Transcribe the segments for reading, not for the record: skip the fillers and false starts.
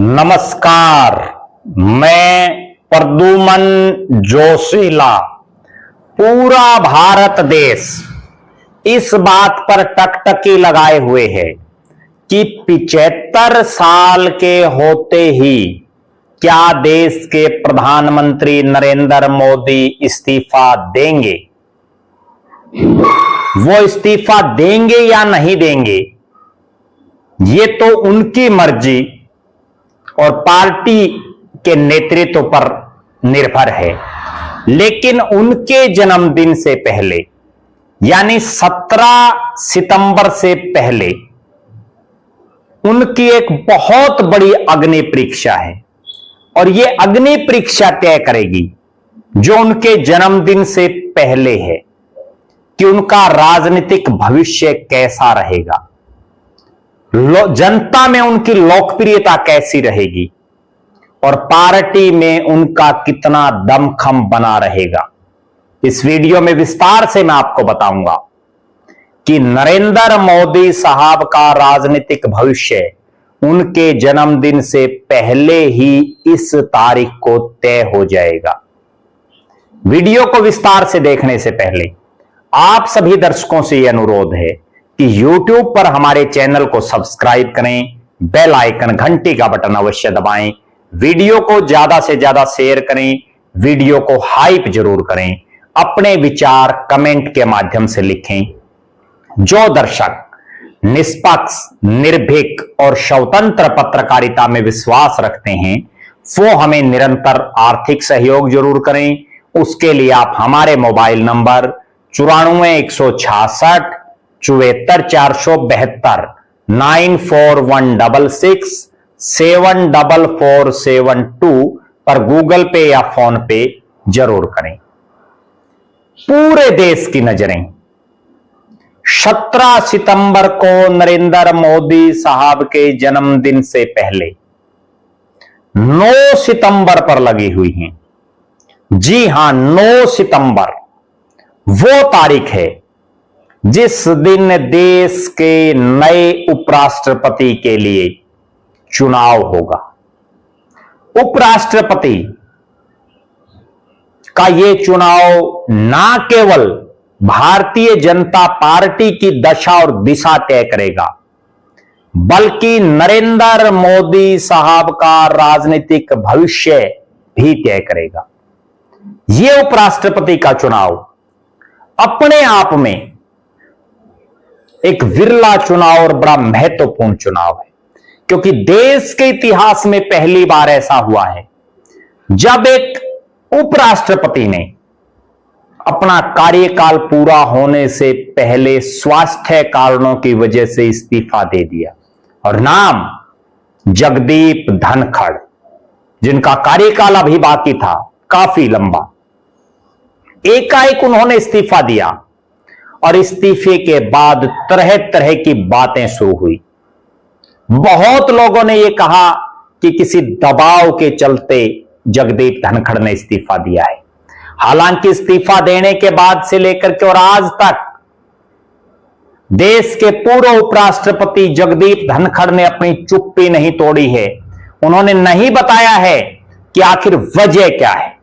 नमस्कार, मैं प्रद्युमन जोशीला। पूरा भारत देश इस बात पर टकटकी लगाए हुए है कि 75 साल के होते ही क्या देश के प्रधानमंत्री नरेंद्र मोदी इस्तीफा देंगे। वो इस्तीफा देंगे या नहीं देंगे, ये तो उनकी मर्जी और पार्टी के नेतृत्व पर निर्भर है। लेकिन उनके जन्मदिन से पहले यानी 17 सितंबर से पहले उनकी एक बहुत बड़ी अग्नि परीक्षा है और यह अग्नि परीक्षा तय करेगी जो उनके जन्मदिन से पहले है कि उनका राजनीतिक भविष्य कैसा रहेगा, जनता में उनकी लोकप्रियता कैसी रहेगी और पार्टी में उनका कितना दमखम बना रहेगा। इस वीडियो में विस्तार से मैं आपको बताऊंगा कि नरेंद्र मोदी साहब का राजनीतिक भविष्य उनके जन्मदिन से पहले ही इस तारीख को तय हो जाएगा। वीडियो को विस्तार से देखने से पहले आप सभी दर्शकों से यह अनुरोध है कि YouTube पर हमारे चैनल को सब्सक्राइब करें, बेल आइकन घंटी का बटन अवश्य दबाएं, वीडियो को ज्यादा से ज्यादा शेयर करें, वीडियो को हाइप जरूर करें, अपने विचार कमेंट के माध्यम से लिखें। जो दर्शक निष्पक्ष, निर्भीक और स्वतंत्र पत्रकारिता में विश्वास रखते हैं वो हमें निरंतर आर्थिक सहयोग जरूर करें। उसके लिए आप हमारे मोबाइल नंबर 94 166 74 472 9416 74472 पर गूगल पे या फोन पे जरूर करें। पूरे देश की नजरें 17 सितंबर को नरेंद्र मोदी साहब के जन्मदिन से पहले 9 सितंबर पर लगी हुई हैं। जी हां, 9 सितंबर वो तारीख है जिस दिन देश के नए उपराष्ट्रपति के लिए चुनाव होगा। उपराष्ट्रपति का यह चुनाव ना केवल भारतीय जनता पार्टी की दशा और दिशा तय करेगा बल्कि नरेंद्र मोदी साहब का राजनीतिक भविष्य भी तय करेगा। यह उपराष्ट्रपति का चुनाव अपने आप में एक विरला चुनाव और बड़ा महत्वपूर्ण चुनाव है, क्योंकि देश के इतिहास में पहली बार ऐसा हुआ है जब एक उपराष्ट्रपति ने अपना कार्यकाल पूरा होने से पहले स्वास्थ्य कारणों की वजह से इस्तीफा दे दिया। और नाम जगदीप धनखड़, जिनका कार्यकाल अभी बाकी था काफी लंबा। एकाएक उन्होंने इस्तीफा दिया और इस्तीफे के बाद तरह तरह की बातें शुरू हुई। बहुत लोगों ने यह कहा कि किसी दबाव के चलते जगदीप धनखड़ ने इस्तीफा दिया है। हालांकि इस्तीफा देने के बाद से लेकर के और आज तक देश के पूर्व उपराष्ट्रपति जगदीप धनखड़ ने अपनी चुप्पी नहीं तोड़ी है। उन्होंने नहीं बताया है कि आखिर वजह क्या है,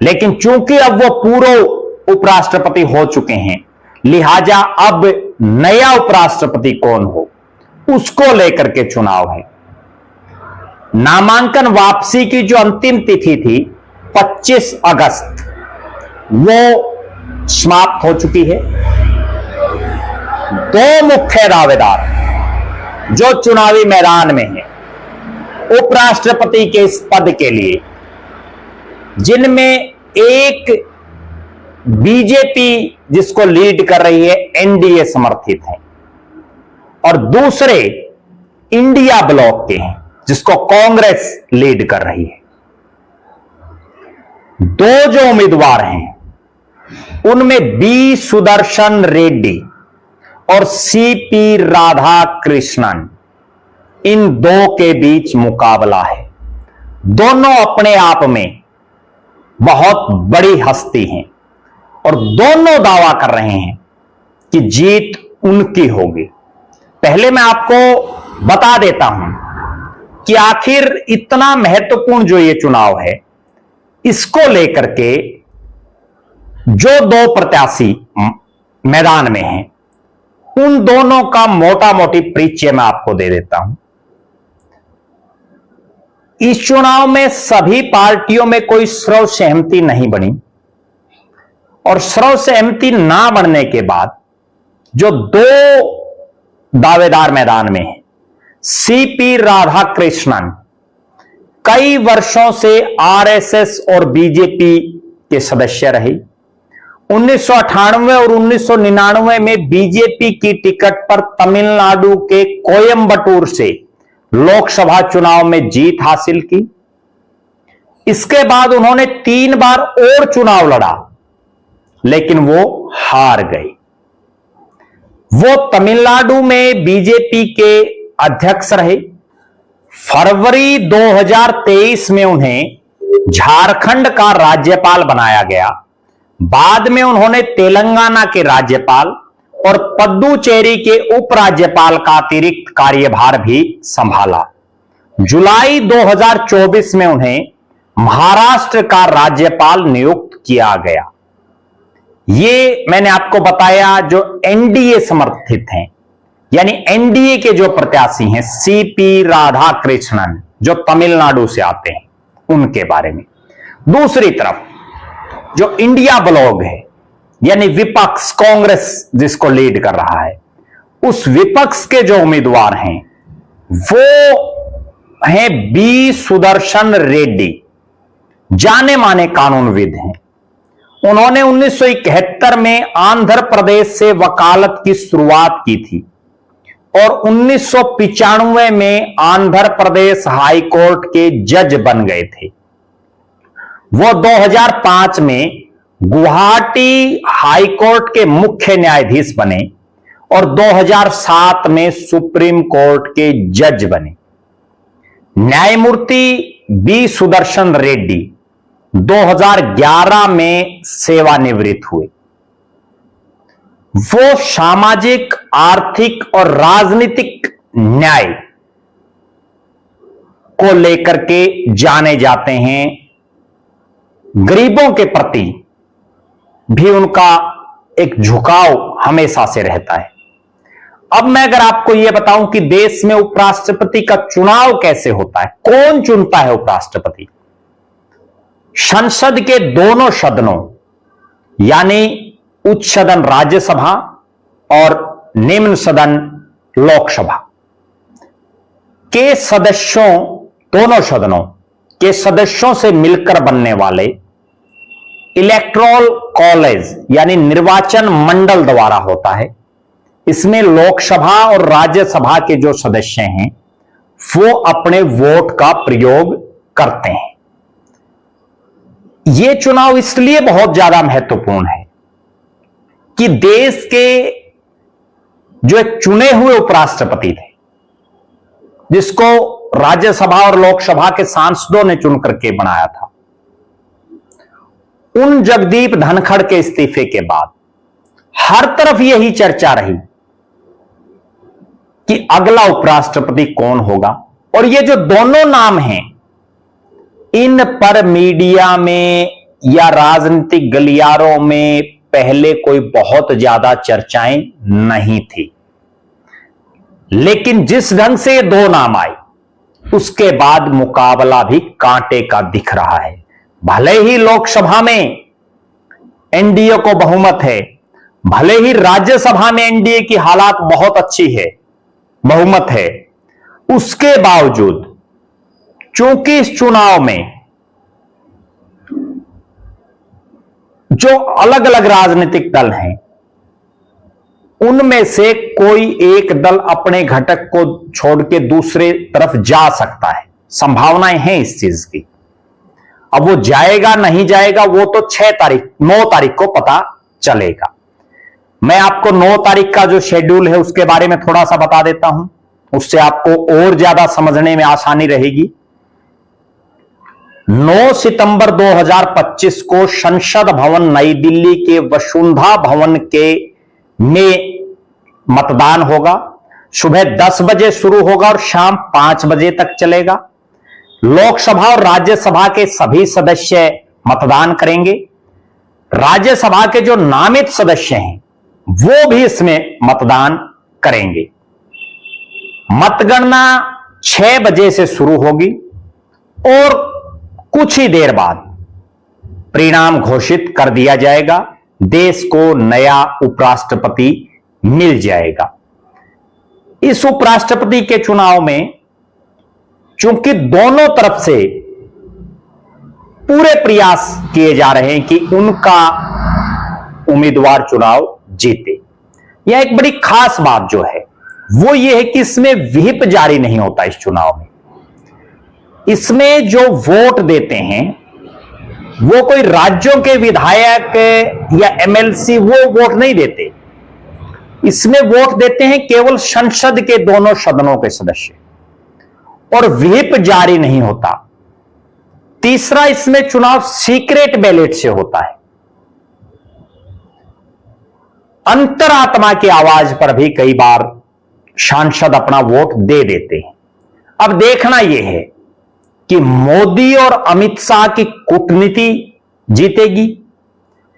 लेकिन चूंकि अब वो पूर्व उपराष्ट्रपति हो चुके हैं, लिहाजा अब नया उपराष्ट्रपति कौन हो उसको लेकर के चुनाव है। नामांकन वापसी की जो अंतिम तिथि थी 25 अगस्त वो समाप्त हो चुकी है। दो मुख्य दावेदार जो चुनावी मैदान में हैं उपराष्ट्रपति के इस पद के लिए, जिनमें एक बीजेपी जिसको लीड कर रही है एनडीए समर्थित है और दूसरे इंडिया ब्लॉक के हैं जिसको कांग्रेस लीड कर रही है। दो जो उम्मीदवार हैं उनमें बी सुदर्शन रेड्डी और सीपी राधा कृष्णन, इन दो के बीच मुकाबला है। दोनों अपने आप में बहुत बड़ी हस्ती हैं और दोनों दावा कर रहे हैं कि जीत उनकी होगी। पहले मैं आपको बता देता हूं कि आखिर इतना महत्वपूर्ण जो ये चुनाव है, इसको लेकर के जो दो प्रत्याशी मैदान में हैं, उन दोनों का मोटा मोटी परिचय मैं आपको दे देता हूं। इस चुनाव में सभी पार्टियों में कोई सर्व सहमति नहीं बनी, और सर्व सहमति ना बनने के बाद जो दो दावेदार मैदान में हैं, सीपी राधाकृष्णन कई वर्षों से आरएसएस और बीजेपी के सदस्य रहे। 1998 और 1999 में बीजेपी की टिकट पर तमिलनाडु के कोयंबटूर से लोकसभा चुनाव में जीत हासिल की। इसके बाद उन्होंने 3 बार और चुनाव लड़ा, लेकिन वो हार गए। वो तमिलनाडु में बीजेपी के अध्यक्ष रहे। फरवरी 2023 में उन्हें झारखंड का राज्यपाल बनाया गया। बाद में उन्होंने तेलंगाना के राज्यपाल और पुडुचेरी के उपराज्यपाल का अतिरिक्त कार्यभार भी संभाला। जुलाई 2024 में उन्हें महाराष्ट्र का राज्यपाल नियुक्त किया गया। ये मैंने आपको बताया जो एनडीए समर्थित हैं, यानी एनडीए के जो प्रत्याशी हैं, सीपी राधाकृष्णन जो तमिलनाडु से आते हैं, उनके बारे में। दूसरी तरफ जो इंडिया ब्लॉक है, यानी विपक्ष, कांग्रेस जिसको लीड कर रहा है, उस विपक्ष के जो उम्मीदवार हैं वो हैं बी सुदर्शन रेड्डी, जाने माने कानूनविद हैं। उन्होंने 1971 में आंध्र प्रदेश से वकालत की शुरुआत की थी और 1995 में आंध्र प्रदेश हाई कोर्ट के जज बन गए थे। वो 2005 में गुवाहाटी हाई कोर्ट के मुख्य न्यायाधीश बने और 2007 में सुप्रीम कोर्ट के जज बने। न्यायमूर्ति बी सुदर्शन रेड्डी 2011 में सेवानिवृत्त हुए। वो सामाजिक, आर्थिक और राजनीतिक न्याय को लेकर के जाने जाते हैं। गरीबों के प्रति भी उनका एक झुकाव हमेशा से रहता है। अब मैं अगर आपको यह बताऊं कि देश में उपराष्ट्रपति का चुनाव कैसे होता है, कौन चुनता है उपराष्ट्रपति? संसद के दोनों सदनों, यानी उच्च सदन राज्यसभा और निम्न सदन लोकसभा के सदस्यों, दोनों सदनों के सदस्यों से मिलकर बनने वाले इलेक्टोरल कॉलेज यानी निर्वाचन मंडल द्वारा होता है। इसमें लोकसभा और राज्यसभा के जो सदस्य हैं वो अपने वोट का प्रयोग करते हैं। यह चुनाव इसलिए बहुत ज्यादा महत्वपूर्ण है कि देश के जो एक चुने हुए उपराष्ट्रपति थे, जिसको राज्यसभा और लोकसभा के सांसदों ने चुन करके बनाया था, उन जगदीप धनखड़ के इस्तीफे के बाद हर तरफ यही चर्चा रही कि अगला उपराष्ट्रपति कौन होगा। और ये जो दोनों नाम हैं, इन पर मीडिया में या राजनीतिक गलियारों में पहले कोई बहुत ज्यादा चर्चाएं नहीं थी, लेकिन जिस ढंग से ये दो नाम आए उसके बाद मुकाबला भी कांटे का दिख रहा है। भले ही लोकसभा में एनडीए को बहुमत है, भले ही राज्यसभा में एनडीए की हालात बहुत अच्छी है, बहुमत है, उसके बावजूद चूंकि इस चुनाव में जो अलग अलग राजनीतिक दल हैं, उनमें से कोई एक दल अपने घटक को छोड़ के दूसरे तरफ जा सकता है, संभावनाएं हैं इस चीज की। अब वो जाएगा नहीं जाएगा वो तो 9 तारीख को पता चलेगा। मैं आपको 9 तारीख का जो शेड्यूल है उसके बारे में थोड़ा सा बता देता हूं, उससे आपको और ज्यादा समझने में आसानी रहेगी। 9 सितंबर 2025 को संसद भवन नई दिल्ली के वसुंधरा भवन में मतदान होगा। सुबह 10 बजे शुरू होगा और शाम 5 बजे तक चलेगा। लोकसभा और राज्यसभा के सभी सदस्य मतदान करेंगे। राज्यसभा के जो नामित सदस्य हैं वो भी इसमें मतदान करेंगे। मतगणना 6 बजे से शुरू होगी और कुछ ही देर बाद परिणाम घोषित कर दिया जाएगा। देश को नया उपराष्ट्रपति मिल जाएगा। इस उपराष्ट्रपति के चुनाव में चूंकि दोनों तरफ से पूरे प्रयास किए जा रहे हैं कि उनका उम्मीदवार चुनाव जीते, यह एक बड़ी खास बात जो है वो ये है कि इसमें व्हिप जारी नहीं होता। इस चुनाव में इसमें जो वोट देते हैं वो कोई राज्यों के विधायक या एमएलसी वो वोट नहीं देते। इसमें वोट देते हैं केवल संसद के दोनों सदनों के सदस्य, और व्हिप जारी नहीं होता। तीसरा, इसमें चुनाव सीक्रेट बैलेट से होता है। अंतरात्मा की आवाज पर भी कई बार सांसद अपना वोट दे देते हैं। अब देखना यह है कि मोदी और अमित शाह की कूटनीति जीतेगी,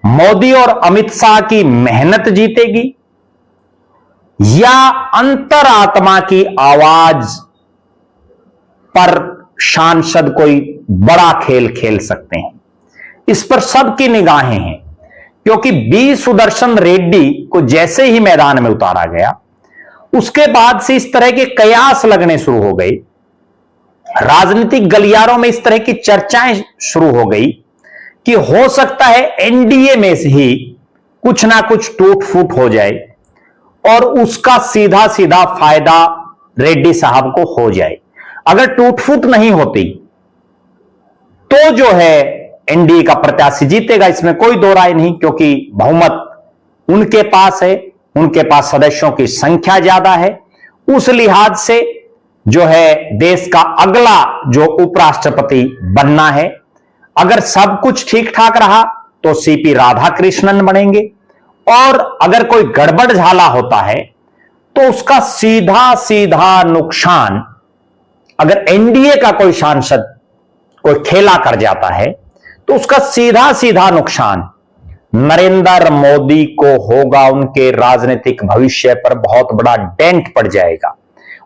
मोदी और अमित शाह की मेहनत जीतेगी, या अंतरात्मा की आवाज पर सांसद कोई बड़ा खेल खेल सकते हैं। इस पर सबकी निगाहें हैं, क्योंकि बी सुदर्शन रेड्डी को जैसे ही मैदान में उतारा गया उसके बाद से इस तरह के कयास लगने शुरू हो गए। राजनीतिक गलियारों में इस तरह की चर्चाएं शुरू हो गई कि हो सकता है एनडीए में से ही कुछ ना कुछ टूट फूट हो जाए और उसका सीधा सीधा फायदा रेड्डी साहब को हो जाए। अगर टूट फूट नहीं होती तो जो है एनडीए का प्रत्याशी जीतेगा, इसमें कोई दो राय नहीं, क्योंकि बहुमत उनके पास है, उनके पास सदस्यों की संख्या ज्यादा है। उस लिहाज से जो है देश का अगला जो उपराष्ट्रपति बनना है, अगर सब कुछ ठीक ठाक रहा तो सीपी राधाकृष्णन बनेंगे, और अगर कोई गड़बड़ झाला होता है तो उसका सीधा सीधा नुकसान, अगर एनडीए का कोई सांसद कोई खेला कर जाता है तो उसका सीधा सीधा नुकसान नरेंद्र मोदी को होगा। उनके राजनीतिक भविष्य पर बहुत बड़ा डेंट पड़ जाएगा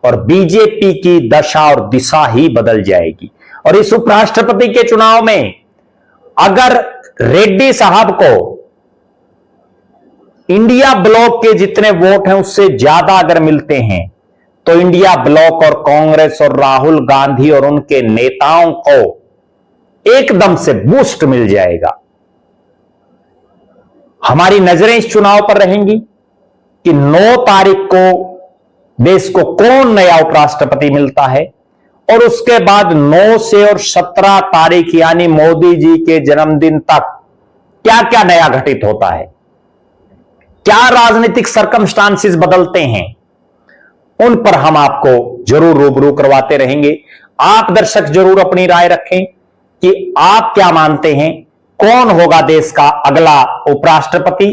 और बीजेपी की दशा और दिशा ही बदल जाएगी। और इस उपराष्ट्रपति के चुनाव में अगर रेड्डी साहब को इंडिया ब्लॉक के जितने वोट हैं उससे ज्यादा अगर मिलते हैं तो इंडिया ब्लॉक और कांग्रेस और राहुल गांधी और उनके नेताओं को एकदम से बूस्ट मिल जाएगा। हमारी नजरें इस चुनाव पर रहेंगी कि 9 तारीख को देश को कौन नया उपराष्ट्रपति मिलता है, और उसके बाद 9 से और 17 तारीख यानी मोदी जी के जन्मदिन तक क्या क्या नया घटित होता है, क्या राजनीतिक सर्कमस्टांसिस बदलते हैं, उन पर हम आपको जरूर रूबरू करवाते रहेंगे। आप दर्शक जरूर अपनी राय रखें कि आप क्या मानते हैं, कौन होगा देश का अगला उपराष्ट्रपति,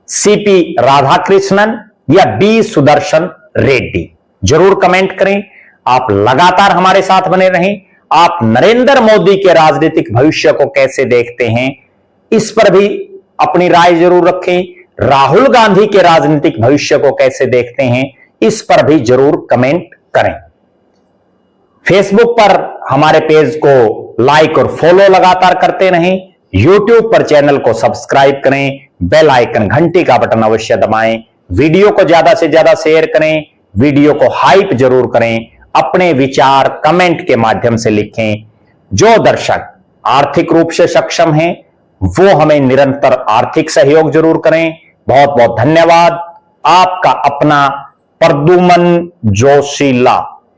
सीपी राधाकृष्णन या बी सुदर्शन रेड्डी। जरूर कमेंट करें। आप लगातार हमारे साथ बने रहें। आप नरेंद्र मोदी के राजनीतिक भविष्य को कैसे देखते हैं, इस पर भी अपनी राय जरूर रखें। राहुल गांधी के राजनीतिक भविष्य को कैसे देखते हैं, इस पर भी जरूर कमेंट करें। फेसबुक पर हमारे पेज को लाइक और फॉलो लगातार करते रहें। यूट्यूब पर चैनल को सब्सक्राइब करें, बेल आइकन घंटी का बटन अवश्य दबाएं, वीडियो को ज्यादा से ज्यादा शेयर करें, वीडियो को हाइप जरूर करें, अपने विचार कमेंट के माध्यम से लिखें। जो दर्शक आर्थिक रूप से सक्षम हैं वो हमें निरंतर आर्थिक सहयोग जरूर करें। बहुत बहुत धन्यवाद। आपका अपना प्रद्युमन जोशीला।